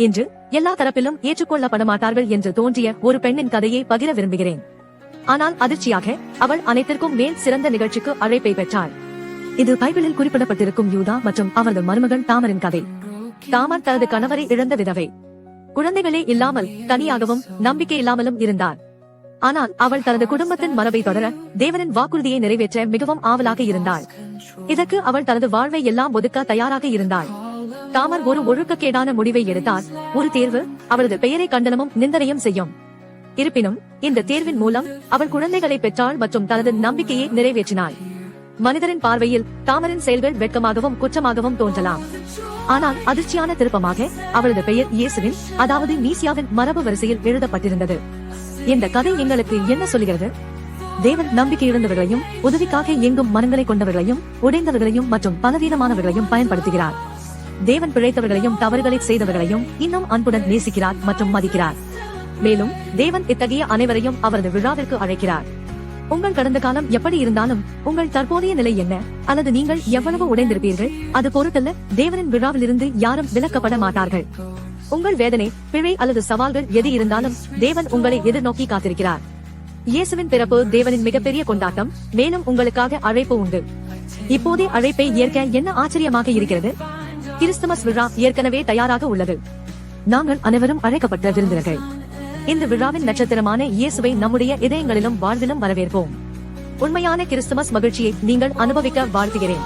இன்று எல்லா தரப்பிலும் ஏற்றுக்கொள்ளப்பட மாட்டார்கள் என்று தோன்றிய ஒரு பெண்ணின் கதையை பகிர விரும்புகிறேன். ஆனால் அதிர்ச்சியாக அவள் அனைத்திற்கும் மேல் சிறந்த நிகழ்ச்சிக்கு அழைப்பை பெற்றாள். இது பைபிளில் குறிப்பிடப்பட்டிருக்கும் யூதா மற்றும் அவரது மருமகன் தாமரின் கதை. தாமர் தனது கணவரை இழந்த விதவை, குழந்தைகளே இல்லாமல் தனியாகவும் நம்பிக்கை இல்லாமலும் இருந்தார். ஆனால் அவள் தனது குடும்பத்தின் மரபை தொடர தேவனின் வாக்குறுதியை நிறைவேற்ற மிகவும் ஆவலாக இருந்தாள். இதற்கு அவள் தனது வாழ்வை எல்லாம் ஒதுக்க தயாராக இருந்தாள். தாமர் ஒரு ஒழுக்கக்கேடான முடிவை எடுத்தார். ஒரு தேர்வு அவளது பெயரை கண்டனமும் நிந்தனையும் செய்யும். இருப்பினும் இந்த தேர்வின் மூலம் அவள் குழந்தைகளை பெற்றாள் மற்றும் தனது நம்பிக்கையை நிறைவேற்றினாள். மனிதரின் பார்வையில் தாமரின் செயல்கள் வெட்கமாகவும் குற்றமாகவும் தோன்றலாம். ஆனால் அதிர்ச்சியான திருப்பமாக அவளது பெயர் இயேசுவின், அதாவது மீசியாவின் மரபு வரிசையில் எழுதப்பட்டிருந்தது. இந்த கதை எங்களுக்கு என்ன சொல்கிறது? தேவன் நம்பிக்கை இழந்தவர்களையும் உதவிக்காக எங்கும் மனங்களை கொண்டவர்களையும் உடைந்தவர்களையும் மற்றும் பலவீனமானவர்களையும் பயன்படுத்துகிறார். தேவன் பிழைத்தவர்களையும் தவறுகளை செய்தவர்களையும் இன்னும் அன்புடன் நேசிக்கிறார் மற்றும் மதிக்கிறார். மேலும் தேவன் இத்தகைய அனைவரையும் அவரது விழாவிற்கு அழைக்கிறார். உங்கள் கடந்த காலம் எப்படி இருந்தாலும் உங்கள் தற்போதைய நிலை என்ன அல்லது நீங்கள் எவ்வளவு உடைந்திருப்பீர்கள் அது பொருட்டல்ல. தேவனின் விழாவிலிருந்து யாரும் விலக்கப்பட மாட்டார்கள். உங்கள் வேதனை, பிழை அல்லது சவால்கள் எது இருந்தாலும் தேவன் உங்களை எதிர்நோக்கி காத்திருக்கிறார். இயேசுவின் பிறப்பு தேவனின் மிகப்பெரிய கொண்டாட்டம். மேலும் உங்களுக்காக அழைப்பு உண்டு. இப்போதே அழைப்பை ஏற்க என்ன ஆச்சரியமாக இருக்கிறது! கிறிஸ்துமஸ் விழா ஏற்கனவே தயாராக உள்ளது. நாங்கள் அனைவரும் அழைக்கப்பட்ட விருந்தினர்கள். இந்த விழாவின் நட்சத்திரமான இயேசுவை நம்முடைய இதயங்களிலும் வாழ்விலும் வரவேற்போம். உண்மையான கிறிஸ்துமஸ் மகிழ்ச்சியை நீங்கள் அனுபவிக்க வாழ்த்துகிறேன்.